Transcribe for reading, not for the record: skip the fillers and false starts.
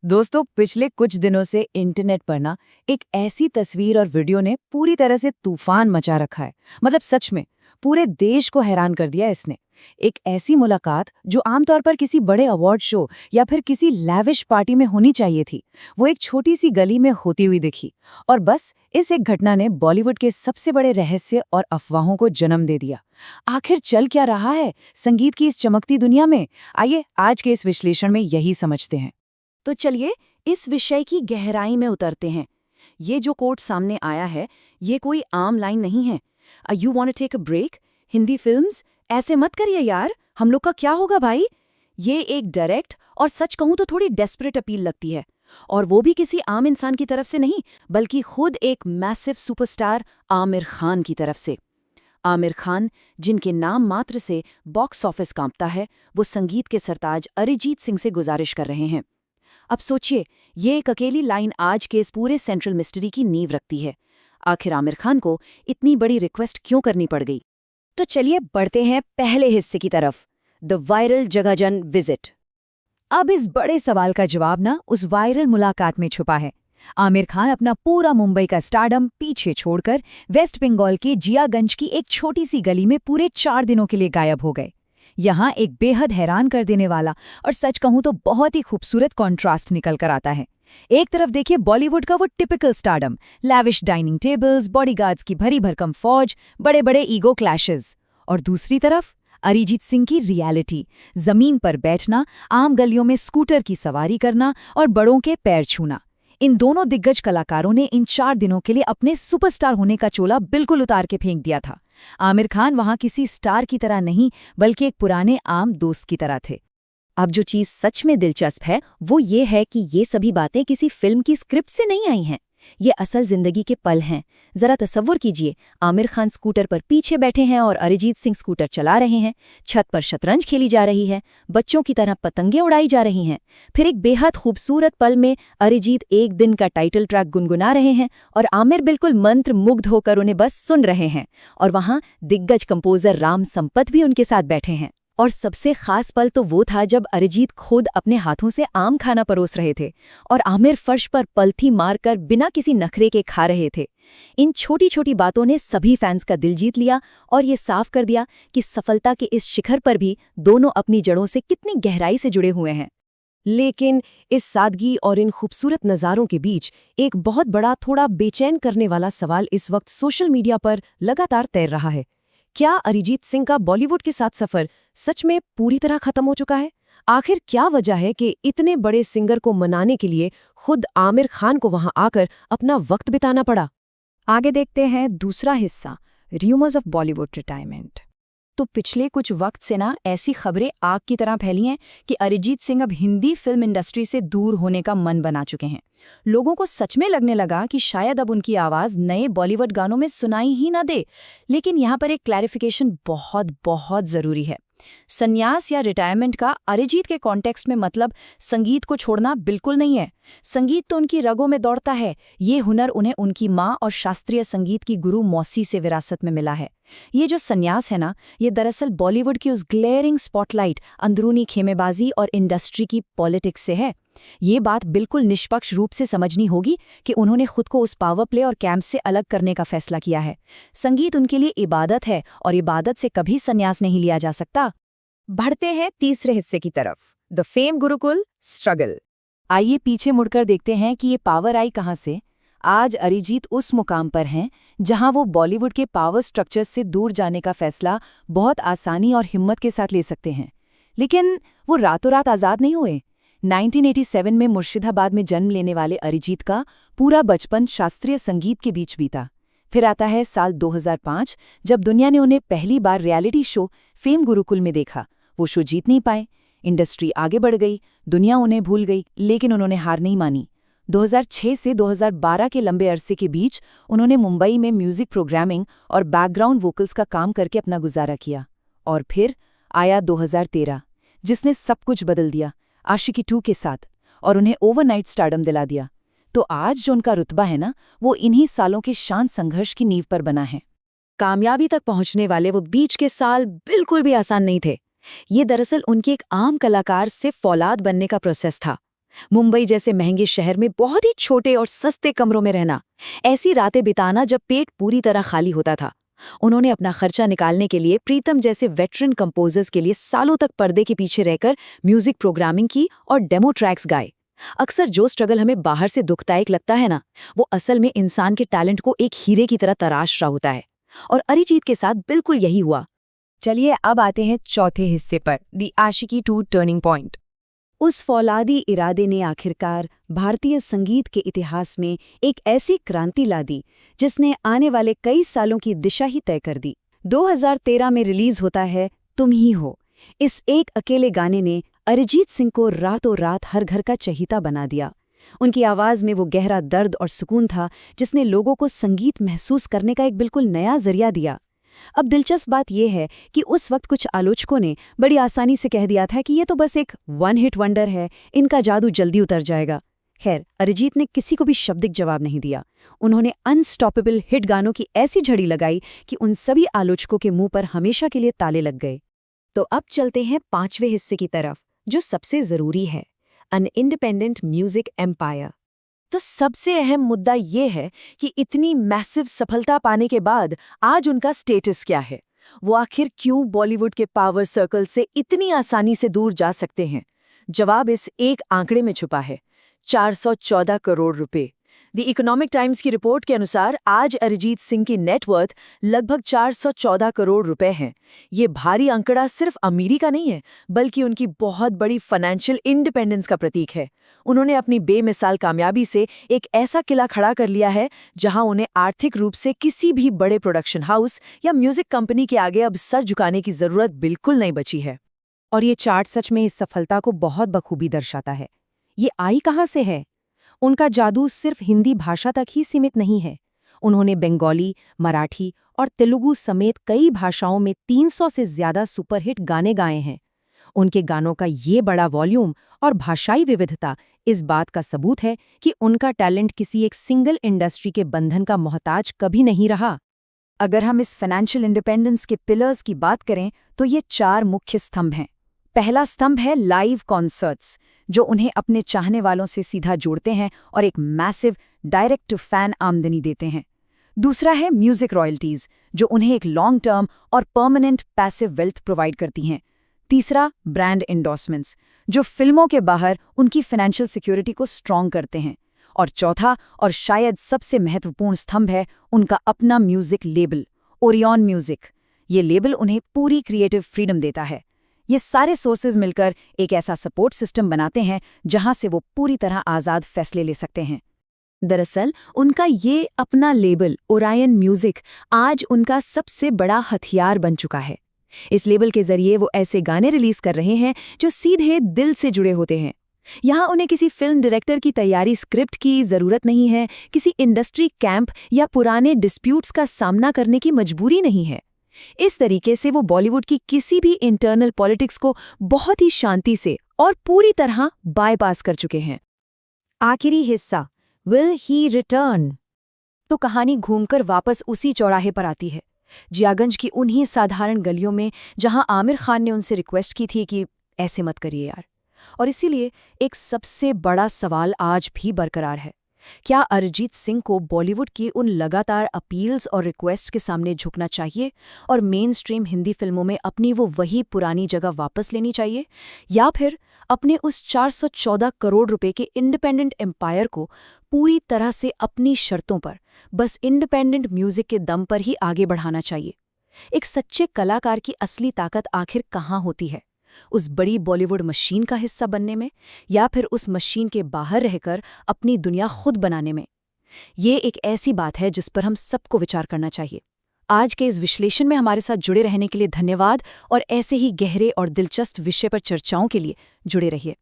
दोस्तों, पिछले कुछ दिनों से इंटरनेट पर ना एक ऐसी तस्वीर और वीडियो ने पूरी तरह से तूफान मचा रखा है। मतलब सच में पूरे देश को हैरान कर दिया इसने। एक ऐसी मुलाकात जो आमतौर पर किसी बड़े अवार्ड शो या फिर किसी लैविश पार्टी में होनी चाहिए थी, वो एक छोटी सी गली में होती हुई दिखी। और बस इस एक घटना ने बॉलीवुड के सबसे बड़े रहस्य और अफवाहों को जन्म दे दिया। आखिर चल क्या रहा है संगीत की इस चमकती दुनिया में? आइए आज के इस विश्लेषण में यही समझते हैं। तो चलिए इस विषय की गहराई में उतरते हैं। ये जो कोट सामने आया है, ये कोई आम लाइन नहीं है। You want to take a break? Hindi films? ऐसे मत करिए यार, हम लोग का क्या होगा भाई? ये एक डायरेक्ट और सच कहूं तो थोड़ी डेस्परेट अपील लगती है। और वो भी किसी आम इंसान की तरफ से नहीं, बल्कि खुद एक मैसिव सुपरस्टार आमिर खान की तरफ से। आमिर खान, जिनके नाम मात्र से बॉक्स ऑफिस कांपता है, वो संगीत के सरताज अरिजीत सिंह से गुजारिश कर रहे हैं। अब सोचिए, ये एक अकेली लाइन आज के इस पूरे सेंट्रल मिस्ट्री की नींव रखती है। आखिर आमिर खान को इतनी बड़ी रिक्वेस्ट क्यों करनी पड़ गई? तो चलिए बढ़ते हैं पहले हिस्से की तरफ, द वायरल जगहजन विजिट। अब इस बड़े सवाल का जवाब ना उस वायरल मुलाकात में छुपा है। आमिर खान अपना पूरा मुंबई का स्टारडम पीछे छोड़कर वेस्ट बंगाल के जियागंज की एक छोटी सी गली में पूरे 4 दिनों के लिए गायब हो गए। यहाँ एक बेहद हैरान कर देने वाला और सच कहूं तो बहुत ही खूबसूरत कॉन्ट्रास्ट निकल कर आता है। एक तरफ देखिए बॉलीवुड का वो typical stardom, lavish dining tables, bodyguards की भरी भरकम फौज, बड़े बड़े ईगो क्लैशेस। और दूसरी तरफ अरिजीत सिंह की रियलिटी, जमीन पर बैठना, आम गलियों में स्कूटर की सवारी करना और बड़ों के पैर छूना। इन दोनों दिग्गज कलाकारों ने इन 4 दिनों के लिए अपने सुपरस्टार होने का चोला बिल्कुल उतार के फेंक दिया था। आमिर खान वहां किसी स्टार की तरह नहीं, बल्कि एक पुराने आम दोस्त की तरह थे। अब जो चीज सच में दिलचस्प है वो ये है कि ये सभी बातें किसी फिल्म की स्क्रिप्ट से नहीं आई हैं। ये असल जिंदगी के पल हैं। जरा तसव्वुर कीजिए, आमिर खान स्कूटर पर पीछे बैठे हैं और अरिजीत सिंह स्कूटर चला रहे हैं। छत पर शतरंज खेली जा रही है, बच्चों की तरह पतंगे उड़ाई जा रही हैं। फिर एक बेहद खूबसूरत पल में अरिजीत एक दिन का टाइटल ट्रैक गुनगुना रहे हैं और आमिर बिल्कुल मंत्र मुग्ध होकर उन्हें बस सुन रहे हैं। और वहां दिग्गज कंपोजर राम संपत भी उनके साथ बैठे हैं। और सबसे खास पल तो वो था जब अरिजीत खुद अपने हाथों से आम खाना परोस रहे थे और आमिर फर्श पर पलथी मारकर बिना किसी नखरे के खा रहे थे। इन छोटी छोटी बातों ने सभी फैंस का दिल जीत लिया और ये साफ कर दिया कि सफलता के इस शिखर पर भी दोनों अपनी जड़ों से कितनी गहराई से जुड़े हुए हैं। लेकिन इस सादगी और इन खूबसूरत नज़ारों के बीच एक बहुत बड़ा, थोड़ा बेचैन करने वाला सवाल इस वक्त सोशल मीडिया पर लगातार तैर रहा है। क्या अरिजीत सिंह का बॉलीवुड के साथ सफर सच में पूरी तरह खत्म हो चुका है? आखिर क्या वजह है कि इतने बड़े सिंगर को मनाने के लिए खुद आमिर खान को वहां आकर अपना वक्त बिताना पड़ा? आगे देखते हैं दूसरा हिस्सा, र्यूमर्स ऑफ बॉलीवुड रिटायरमेंट। तो पिछले कुछ वक्त से ना ऐसी खबरें आग की तरह फैली हैं कि अरिजीत सिंह अब हिंदी फिल्म इंडस्ट्री से दूर होने का मन बना चुके हैं। लोगों को सच में लगने लगा कि शायद अब उनकी आवाज़ नए बॉलीवुड गानों में सुनाई ही ना दे। लेकिन यहाँ पर एक क्लैरिफिकेशन बहुत बहुत ज़रूरी है। संन्यास या रिटायरमेंट का अरिजीत के कॉन्टेक्स्ट में मतलब संगीत को छोड़ना बिल्कुल नहीं है। संगीत तो उनकी रगों में दौड़ता है। ये हुनर उन्हें उनकी माँ और शास्त्रीय संगीत की गुरु मौसी से विरासत में मिला है। ये जो संन्यास है ना, ये दरअसल बॉलीवुड की उस ग्लेयरिंग स्पॉटलाइट, अंदरूनी खेमेबाजी और इंडस्ट्री की पॉलिटिक्स से है। ये बात बिल्कुल निष्पक्ष रूप से समझनी होगी कि उन्होंने खुद को उस पावर प्ले और कैंप से अलग करने का फैसला किया है। संगीत उनके लिए इबादत है और इबादत से कभी संन्यास नहीं लिया जा सकता। बढ़ते हैं तीसरे हिस्से की तरफ, द फेम गुरुकुल स्ट्रगल। आइए पीछे मुड़कर देखते हैं कि ये पावर आई कहाँ से। आज अरिजीत उस मुकाम पर हैं जहां वो बॉलीवुड के पावर स्ट्रक्चर्स से दूर जाने का फैसला बहुत आसानी और हिम्मत के साथ ले सकते हैं। लेकिन वो रातों रात आज़ाद नहीं हुए। 1987 में मुर्शिदाबाद में जन्म लेने वाले अरिजीत का पूरा बचपन शास्त्रीय संगीत के बीच बीता। फिर आता है साल 2005, जब दुनिया ने उन्हें पहली बार रियलिटी शो फेम गुरुकुल में देखा। वो शो जीत नहीं पाए। इंडस्ट्री आगे बढ़ गई, दुनिया उन्हें भूल गई, लेकिन उन्होंने हार नहीं मानी। 2006 से 2012 के लंबे अरसे के बीच उन्होंने मुंबई में म्यूजिक प्रोग्रामिंग और बैकग्राउंड वोकल्स का काम करके अपना गुजारा किया। और फिर आया 2013, जिसने सब कुछ बदल दिया, आशिकी 2 के साथ, और उन्हें ओवरनाइट स्टारडम दिला दिया। तो आज जो उनका रुतबा है ना, वो इन्हीं सालों के शांत संघर्ष की नींव पर बना है। कामयाबी तक पहुंचने वाले वो बीच के साल बिल्कुल भी आसान नहीं थे। ये दरअसल उनके एक आम कलाकार से फौलाद बनने का प्रोसेस था। मुंबई जैसे महंगे शहर में बहुत ही छोटे और सस्ते कमरों में रहना, ऐसी रातें बिताना जब पेट पूरी तरह खाली होता था। उन्होंने अपना खर्चा निकालने के लिए प्रीतम जैसे वेटरन कंपोजर्स के लिए सालों तक पर्दे के पीछे रहकर म्यूजिक प्रोग्रामिंग की और डेमो ट्रैक्स गाए। अक्सर जो स्ट्रगल हमें बाहर से दुखदायक लगता है ना, वो असल में इंसान के टैलेंट को एक हीरे की तरह तराश रहा होता है। और अरिजीत के साथ बिल्कुल यही हुआ। चलिए अब आते हैं चौथे हिस्से पर, दी आशिकी 2 टर्निंग पॉइंट। उस फौलादी इरादे ने आखिरकार भारतीय संगीत के इतिहास में एक ऐसी क्रांति ला दी जिसने आने वाले कई सालों की दिशा ही तय कर दी। 2013 में रिलीज होता है तुम ही हो। इस एक अकेले गाने ने अरिजीत सिंह को रातों रात हर घर का चहीता बना दिया। उनकी आवाज़ में वो गहरा दर्द और सुकून था जिसने लोगों को संगीत महसूस करने का एक बिल्कुल नया जरिया दिया। अब दिलचस्प बात यह है कि उस वक्त कुछ आलोचकों ने बड़ी आसानी से कह दिया था कि ये तो बस एक वन हिट वंडर है, इनका जादू जल्दी उतर जाएगा। खैर, अरिजीत ने किसी को भी शाब्दिक जवाब नहीं दिया। उन्होंने अनस्टॉपेबल हिट गानों की ऐसी झड़ी लगाई कि उन सभी आलोचकों के मुंह पर हमेशा के लिए ताले लग गए। तो अब चलते हैं 5वें हिस्से की तरफ, जो सबसे ज़रूरी है, एन इंडिपेंडेंट म्यूजिक एम्पायर। तो सबसे अहम मुद्दा ये है कि इतनी मैसिव सफलता पाने के बाद आज उनका स्टेटस क्या है। वो आखिर क्यों बॉलीवुड के पावर सर्कल से इतनी आसानी से दूर जा सकते हैं? जवाब इस एक आंकड़े में छुपा है, 414 करोड़ रुपए। द इकोनॉमिक टाइम्स की रिपोर्ट के अनुसार आज अरिजीत सिंह की नेटवर्थ लगभग 414 करोड़ रुपए हैं। ये भारी आंकड़ा सिर्फ अमीरी का नहीं है, बल्कि उनकी बहुत बड़ी फाइनेंशियल इंडिपेंडेंस का प्रतीक है। उन्होंने अपनी बेमिसाल कामयाबी से एक ऐसा किला खड़ा कर लिया है जहां उन्हें आर्थिक रूप से किसी भी बड़े प्रोडक्शन हाउस या म्यूजिक कंपनी के आगे अब सर झुकाने की जरूरत बिल्कुल नहीं बची है। और ये चार्ट सच में इस सफलता को बहुत बखूबी दर्शाता है। ये आई कहाँ से है? उनका जादू सिर्फ हिंदी भाषा तक ही सीमित नहीं है। उन्होंने बंगाली, मराठी और तेलुगु समेत कई भाषाओं में 300 से ज्यादा सुपरहिट गाने गाए हैं। उनके गानों का ये बड़ा वॉल्यूम और भाषाई विविधता इस बात का सबूत है कि उनका टैलेंट किसी एक सिंगल इंडस्ट्री के बंधन का मोहताज कभी नहीं रहा। अगर हम इस फाइनेंशियल इंडिपेंडेंस के पिलर्स की बात करें तो ये 4 मुख्य स्तंभ हैं। पहला स्तंभ है लाइव कॉन्सर्ट्स, जो उन्हें अपने चाहने वालों से सीधा जोड़ते हैं और एक मैसिव डायरेक्ट टू फैन आमदनी देते हैं। दूसरा है म्यूजिक रॉयल्टीज, जो उन्हें एक लॉन्ग टर्म और परमानेंट पैसिव वेल्थ प्रोवाइड करती हैं। तीसरा ब्रांड एंडोर्समेंट्स, जो फिल्मों के बाहर उनकी फाइनेंशियल सिक्योरिटी को स्ट्रॉन्ग करते हैं। और चौथा और शायद सबसे महत्वपूर्ण स्तंभ है उनका अपना म्यूजिक लेबल, ओरियन म्यूजिक। ये लेबल उन्हें पूरी क्रिएटिव फ्रीडम देता है। ये सारे सोर्सेज मिलकर एक ऐसा सपोर्ट सिस्टम बनाते हैं जहां से वो पूरी तरह आज़ाद फैसले ले सकते हैं। दरअसल उनका ये अपना लेबल ओरियन म्यूजिक आज उनका सबसे बड़ा हथियार बन चुका है। इस लेबल के जरिए वो ऐसे गाने रिलीज कर रहे हैं जो सीधे दिल से जुड़े होते हैं। यहाँ उन्हें किसी फिल्म डायरेक्टर की तैयारी स्क्रिप्ट की ज़रूरत नहीं है, किसी इंडस्ट्री कैंप या पुराने डिस्प्यूट्स का सामना करने की मजबूरी नहीं है। इस तरीके से वो बॉलीवुड की किसी भी इंटरनल पॉलिटिक्स को बहुत ही शांति से और पूरी तरह बायपास कर चुके हैं। आखिरी हिस्सा, विल ही रिटर्न? तो कहानी घूमकर वापस उसी चौराहे पर आती है, जियागंज की उन्हीं साधारण गलियों में जहां आमिर खान ने उनसे रिक्वेस्ट की थी कि ऐसे मत करिए यार। और इसीलिए एक सबसे बड़ा सवाल आज भी बरकरार है, क्या अरिजीत सिंह को बॉलीवुड की उन लगातार अपील्स और रिक्वेस्ट के सामने झुकना चाहिए और मेन स्ट्रीम हिंदी फिल्मों में अपनी वो वही पुरानी जगह वापस लेनी चाहिए, या फिर अपने उस 414 करोड़ रुपए के इंडिपेंडेंट एम्पायर को पूरी तरह से अपनी शर्तों पर बस इंडिपेंडेंट म्यूजिक के दम पर ही आगे बढ़ाना चाहिए? एक सच्चे कलाकार की असली ताकत आखिर कहाँ होती है? उस बड़ी बॉलीवुड मशीन का हिस्सा बनने में, या फिर उस मशीन के बाहर रहकर अपनी दुनिया खुद बनाने में? ये एक ऐसी बात है जिस पर हम सबको विचार करना चाहिए। आज के इस विश्लेषण में हमारे साथ जुड़े रहने के लिए धन्यवाद, और ऐसे ही गहरे और दिलचस्प विषय पर चर्चाओं के लिए जुड़े रहिए।